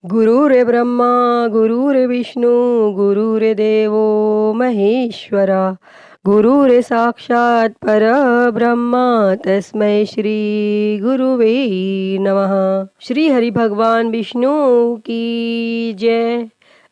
गुरुर्ब्रह्मा गुरुर्विष्णू गुरुर्देवो महेश्वरा गुरुर्साक्षात् परब्रह्मा तस्मै श्री गुरुवे नमः। श्री हरि भगवान विष्णु की जय,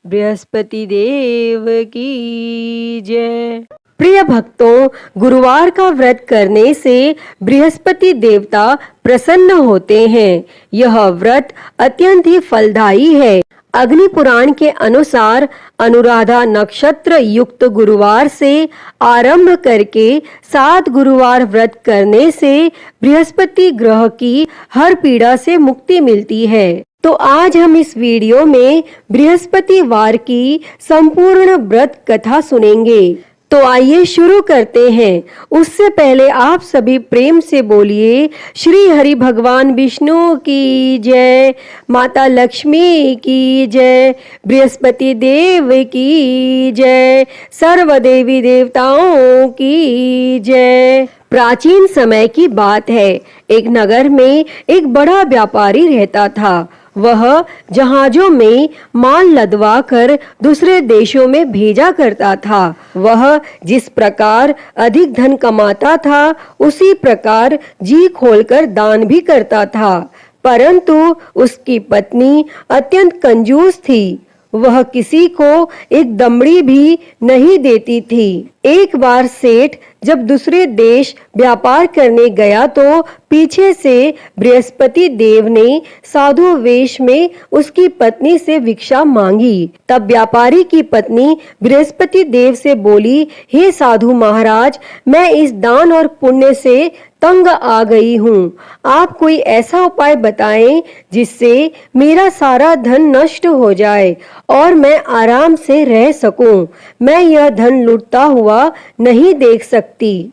बृहस्पति देव की जय। प्रिय भक्तों, गुरुवार का व्रत करने से बृहस्पति देवता प्रसन्न होते हैं। यह व्रत अत्यंत ही फलदायी है। अग्नि पुराण के अनुसार अनुराधा नक्षत्र युक्त गुरुवार से आरंभ करके 7 गुरुवार व्रत करने से बृहस्पति ग्रह की हर पीड़ा से मुक्ति मिलती है। तो आज हम इस वीडियो में बृहस्पतिवार की संपूर्ण व्रत कथा सुनेंगे। तो आइए शुरू करते हैं। उससे पहले आप सभी प्रेम से बोलिए श्री हरि भगवान विष्णु की जय, माता लक्ष्मी की जय, बृहस्पति देव की जय, सर्व देवी देवताओं की जय। प्राचीन समय की बात है। एक नगर में एक बड़ा व्यापारी रहता था। वह जहाजों में माल लदवा कर दूसरे देशों में भेजा करता था। वह जिस प्रकार अधिक धन कमाता था उसी प्रकार जी खोलकर दान भी करता था, परंतु उसकी पत्नी अत्यंत कंजूस थी। वह किसी को एक दमड़ी भी नहीं देती थी। एक बार सेठ जब दूसरे देश व्यापार करने गया तो पीछे से बृहस्पति देव ने साधु वेश में उसकी पत्नी से भिक्षा मांगी। तब व्यापारी की पत्नी बृहस्पति देव से बोली, हे साधु महाराज, मैं इस दान और पुण्य से तंग आ गई हूँ। आप कोई ऐसा उपाय बताएं जिससे मेरा सारा धन नष्ट हो जाए और मैं आराम से रह सकूं। मैं यह धन लूटता हुआ नहीं देख सकती।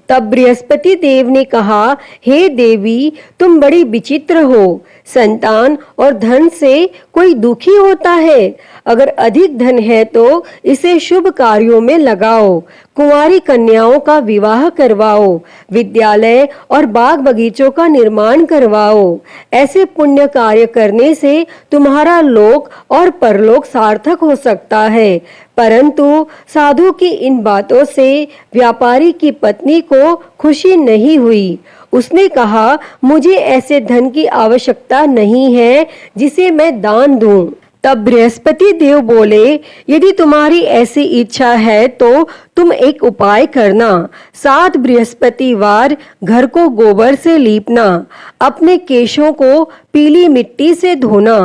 तब बृहस्पति देव ने कहा, हे देवी, तुम बड़ी विचित्र हो। संतान और धन से कोई दुखी होता है? अगर अधिक धन है तो इसे शुभ कार्यों में लगाओ। कुंवारी कन्याओं का विवाह करवाओ, विद्यालय और बाग बगीचों का निर्माण करवाओ। ऐसे पुण्य कार्य करने से तुम्हारा लोक और परलोक सार्थक हो सकता है। परंतु साधु की इन बातों से व्यापारी की पत्नी को खुशी नहीं हुई। उसने कहा, मुझे ऐसे धन की आवश्यकता नहीं है जिसे मैं दान दूं। तब बृहस्पति देव बोले, यदि तुम्हारी ऐसी इच्छा है तो तुम एक उपाय करना। 7 बृहस्पतिवार घर को गोबर से लीपना, अपने केशों को पीली मिट्टी से धोना,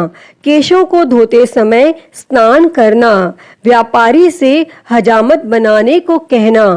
केशों को धोते समय स्नान करना, व्यापारी से हजामत बनाने को कहना,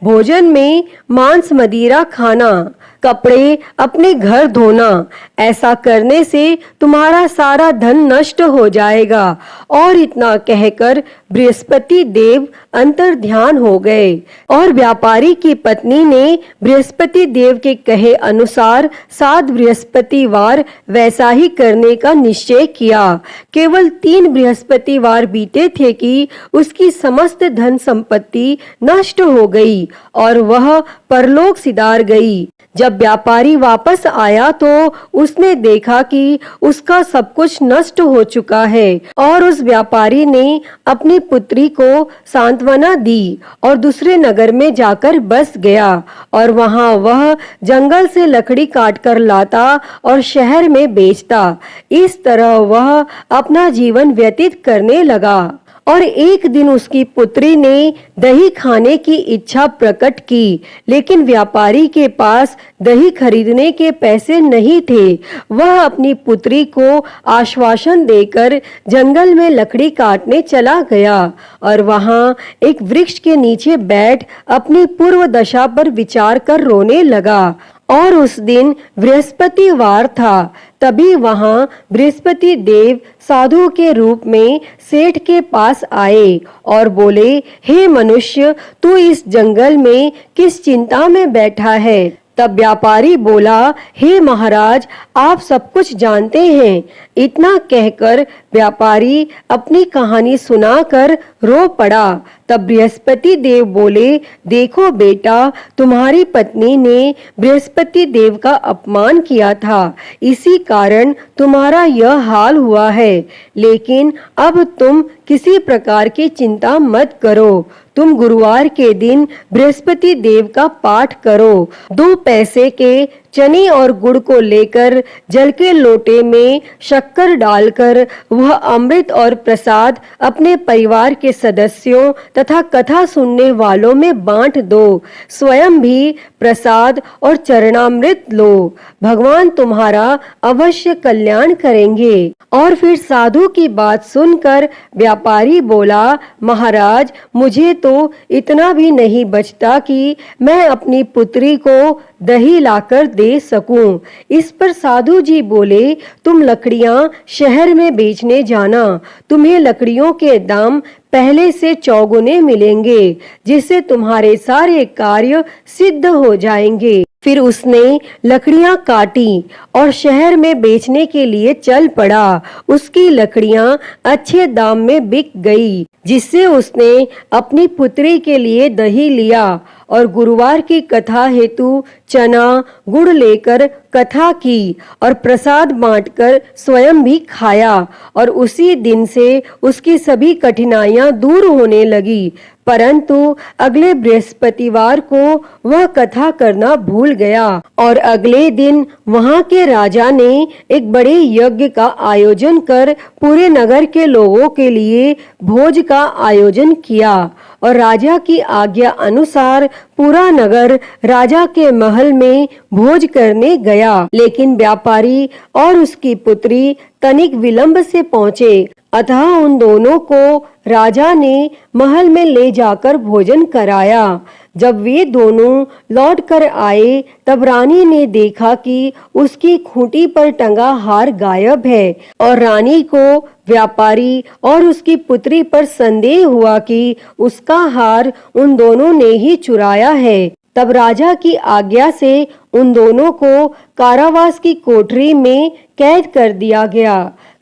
भोजन में मांस मदिरा खाना, कपड़े अपने घर धोना। ऐसा करने से तुम्हारा सारा धन नष्ट हो जाएगा। और इतना कहकर बृहस्पति देव अंतर ध्यान हो गए और व्यापारी की पत्नी ने बृहस्पति देव के कहे अनुसार 7 बृहस्पतिवार वैसा ही करने का निश्चय किया। केवल 3 बृहस्पतिवार बीते थे कि उसकी समस्त धन संपत्ति नष्ट हो गई और वह परलोक सिधार गई। जब व्यापारी वापस आया तो उसने देखा कि उसका सब कुछ नष्ट हो चुका है और उस व्यापारी ने अपनी पुत्री को सांत्वना दी और दूसरे नगर में जाकर बस गया और वहां वह जंगल से लकड़ी काटकर लाता और शहर में बेचता। इस तरह वह अपना जीवन व्यतीत करने लगा। और एक दिन उसकी पुत्री ने दही खाने की इच्छा प्रकट की, लेकिन व्यापारी के पास दही खरीदने के पैसे नहीं थे। वह अपनी पुत्री को आश्वासन देकर जंगल में लकड़ी काटने चला गया और वहां एक वृक्ष के नीचे बैठ अपनी पूर्व दशा पर विचार कर रोने लगा। और उस दिन बृहस्पतिवार था। तभी वहां बृहस्पति देव साधु के रूप में सेठ के पास आए और बोले, हे मनुष्य, तू इस जंगल में किस चिंता में बैठा है? तब व्यापारी बोला, हे महाराज, आप सब कुछ जानते हैं। इतना कहकर व्यापारी अपनी कहानी सुनाकर रो पड़ा। तब बृहस्पति देव बोले, देखो बेटा, तुम्हारी पत्नी ने बृहस्पति देव का अपमान किया था, इसी कारण तुम्हारा यह हाल हुआ है। लेकिन अब तुम किसी प्रकार की चिंता मत करो। तुम गुरुवार के दिन बृहस्पति देव का पाठ करो। 2 पैसे के चने और गुड़ को लेकर जल के लोटे में शक्कर डालकर वह अमृत और प्रसाद अपने परिवार के सदस्यों तथा कथा सुनने वालों में बांट दो। स्वयं भी प्रसाद और चरणामृत लो। भगवान तुम्हारा अवश्य कल्याण करेंगे। और फिर साधु की बात सुनकर व्यापारी बोला, महाराज, मुझे तो इतना भी नहीं बचता कि मैं अपनी पुत्री को दही लाकर दे सकूं। इस पर साधु जी बोले, तुम लकड़ियां शहर में बेचने जाना, तुम्हें लकड़ियों के दाम पहले से चौगुने मिलेंगे, जिससे तुम्हारे सारे कार्य सिद्ध हो जाएंगे। फिर उसने लकड़ियां काटी और शहर में बेचने के लिए चल पड़ा। उसकी लकड़ियां अच्छे दाम में बिक गई, जिससे उसने अपनी पुत्री के लिए दही लिया और गुरुवार की कथा हेतु चना गुड़ लेकर कथा की और प्रसाद बांटकर स्वयं भी खाया। और उसी दिन से उसकी सभी कठिनाइयां दूर होने लगी। परंतु अगले बृहस्पतिवार को वह कथा करना भूल गया और अगले दिन वहां के राजा ने एक बड़े यज्ञ का आयोजन कर पूरे नगर के लोगों के लिए भोज का आयोजन किया। और राजा की आज्ञा अनुसार पूरा नगर राजा के महल में भोज करने गया। लेकिन व्यापारी और उसकी पुत्री तनिक विलंब से पहुंचे। अतः उन दोनों को राजा ने महल में ले जाकर भोजन कराया। जब वे दोनों लौट कर आए तब रानी ने देखा कि उसकी खूंटी पर टंगा हार गायब है और रानी को व्यापारी और उसकी पुत्री पर संदेह हुआ कि उसका हार उन दोनों ने ही चुराया है। तब राजा की आज्ञा से उन दोनों को कारावास की कोठरी में कैद कर दिया गया।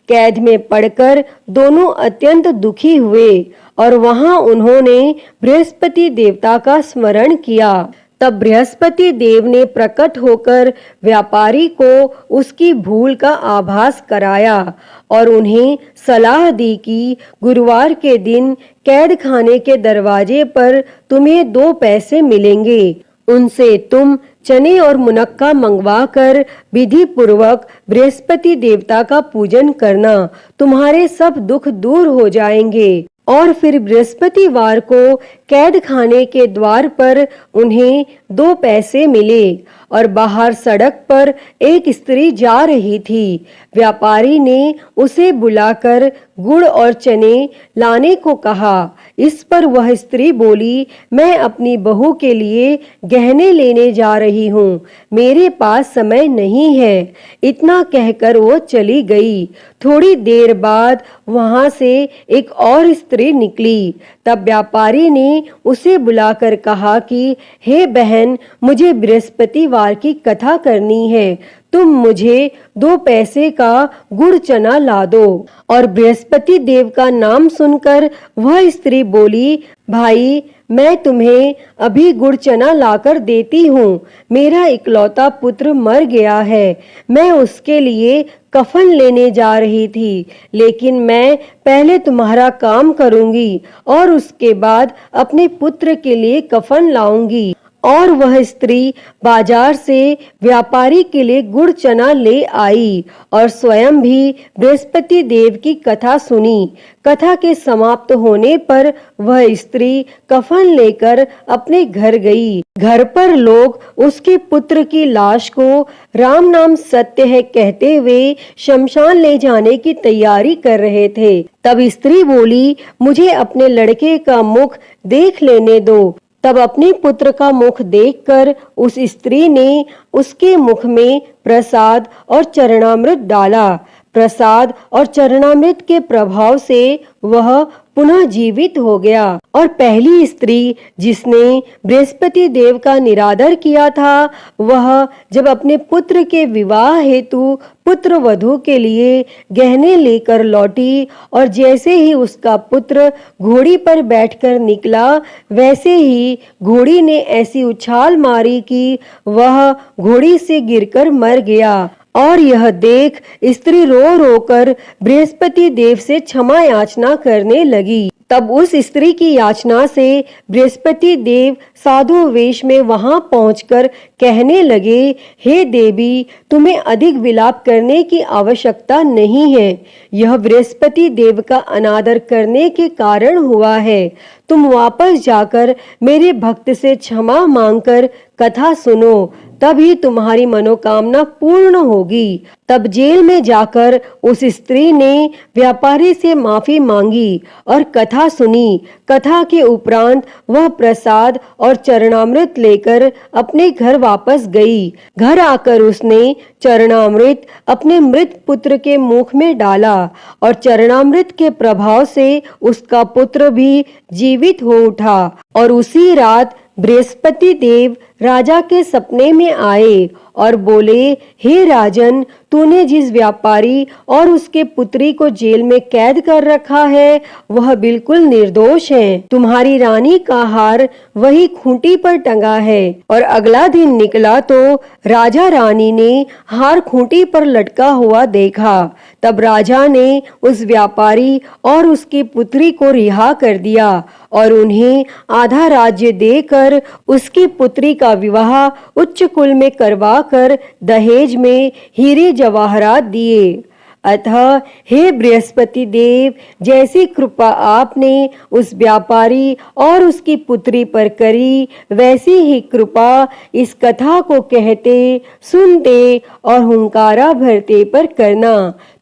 कैद में पड़कर दोनों अत्यंत दुखी हुए और वहां उन्होंने बृहस्पति देवता का स्मरण किया। तब बृहस्पति देव ने प्रकट होकर व्यापारी को उसकी भूल का आभास कराया और उन्हें सलाह दी कि गुरुवार के दिन कैद खाने के दरवाजे पर तुम्हें 2 पैसे मिलेंगे। उनसे तुम चने और मुनक्का मंगवा कर विधि पूर्वक बृहस्पति देवता का पूजन करना, तुम्हारे सब दुख दूर हो जाएंगे। और फिर बृहस्पतिवार को कैद खाने के द्वार पर उन्हें 2 पैसे मिले और बाहर सड़क पर एक स्त्री जा रही थी। व्यापारी ने उसे बुलाकर गुड़ और चने लाने को कहा। इस पर वह स्त्री बोली, मैं अपनी बहू के लिए गहने लेने जा रही हूँ, मेरे पास समय नहीं है। इतना कहकर वो चली गई। थोड़ी देर बाद वहां से एक और स्त्री निकली। तब व्यापारी ने उसे बुलाकर कहा कि हे बहन, मुझे बृहस्पतिवार की कथा करनी है, तुम मुझे 2 पैसे का गुड़ चना ला दो। और बृहस्पति देव का नाम सुनकर वह स्त्री बोली, भाई, मैं तुम्हें अभी गुड़ चना लाकर देती हूँ। मेरा इकलौता पुत्र मर गया है, मैं उसके लिए कफन लेने जा रही थी, लेकिन मैं पहले तुम्हारा काम करूंगी और उसके बाद अपने पुत्र के लिए कफन लाऊंगी। और वह स्त्री बाजार से व्यापारी के लिए गुड़ चना ले आई और स्वयं भी बृहस्पति देव की कथा सुनी। कथा के समाप्त होने पर वह स्त्री कफन लेकर अपने घर गई। घर पर लोग उसके पुत्र की लाश को राम नाम सत्य है कहते हुए शमशान ले जाने की तैयारी कर रहे थे। तब स्त्री बोली, मुझे अपने लड़के का मुख देख लेने दो। तब अपने पुत्र का मुख देखकर उस स्त्री ने उसके मुख में प्रसाद और चरणामृत डाला। प्रसाद और चरणामृत के प्रभाव से वह पुनः जीवित हो गया। और पहली स्त्री जिसने बृहस्पति देव का निरादर किया था, वह जब अपने पुत्र के विवाह हेतु पुत्र वधू के लिए गहने लेकर लौटी और जैसे ही उसका पुत्र घोड़ी पर बैठकर निकला, वैसे ही घोड़ी ने ऐसी उछाल मारी कि वह घोड़ी से गिरकर मर गया। और यह देख स्त्री रो रो कर बृहस्पति देव से क्षमा याचना करने लगी। तब उस स्त्री की याचना से बृहस्पति देव साधु वेश में वहां पहुंचकर कहने लगे, हे देवी, तुम्हें अधिक विलाप करने की आवश्यकता नहीं है। यह बृहस्पति देव का अनादर करने के कारण हुआ है। तुम वापस जाकर मेरे भक्त से क्षमा मांगकर कथा सुनो, तभी तुम्हारी मनोकामना पूर्ण होगी। तब जेल में जाकर उस स्त्री ने व्यापारी से माफी मांगी और कथा सुनी। कथा के उपरांत वह प्रसाद और चरणामृत लेकर अपने घर वापस गई। घर आकर उसने चरणामृत अपने मृत पुत्र के मुख में डाला और चरणामृत के प्रभाव से उसका पुत्र भी जीवित हो उठा। और उसी रात बृहस्पति देव राजा के सपने में आए और बोले, हे राजन, तूने जिस व्यापारी और उसके पुत्री को जेल में कैद कर रखा है, वह बिल्कुल निर्दोष है। तुम्हारी रानी का हार वही खूंटी पर टंगा है। और अगला दिन निकला तो राजा रानी ने हार खूंटी पर लटका हुआ देखा। तब राजा ने उस व्यापारी और उसकी पुत्री को रिहा कर दिया और उन्हें आधा राज्य देकर उसकी पुत्री का विवाह उच्च कुल में करवाकर दहेज में हीरे जवाहरात दिए। अतः हे बृहस्पति देव, जैसी कृपा आपने उस व्यापारी और उसकी पुत्री पर करी, वैसी ही कृपा इस कथा को कहते, सुनते और हुंकारा भरते पर करना।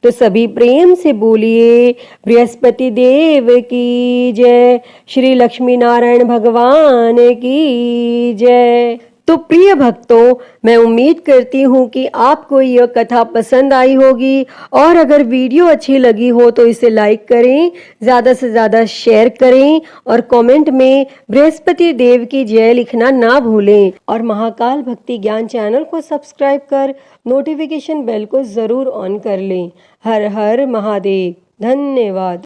तो सभी प्रेम से बोलिए, बृहस्पति देव की जय, श्री लक्ष्मी नारायण भगवान की जय। तो प्रिय भक्तों, मैं उम्मीद करती हूँ कि आपको यह कथा पसंद आई होगी और अगर वीडियो अच्छी लगी हो तो इसे लाइक करें, ज़्यादा से ज़्यादा शेयर करें और कमेंट में बृहस्पति देव की जय लिखना ना भूलें। और महाकाल भक्ति ज्ञान चैनल को सब्सक्राइब कर नोटिफिकेशन बेल को ज़रूर ऑन कर लें। हर हर महादेव। धन्यवाद।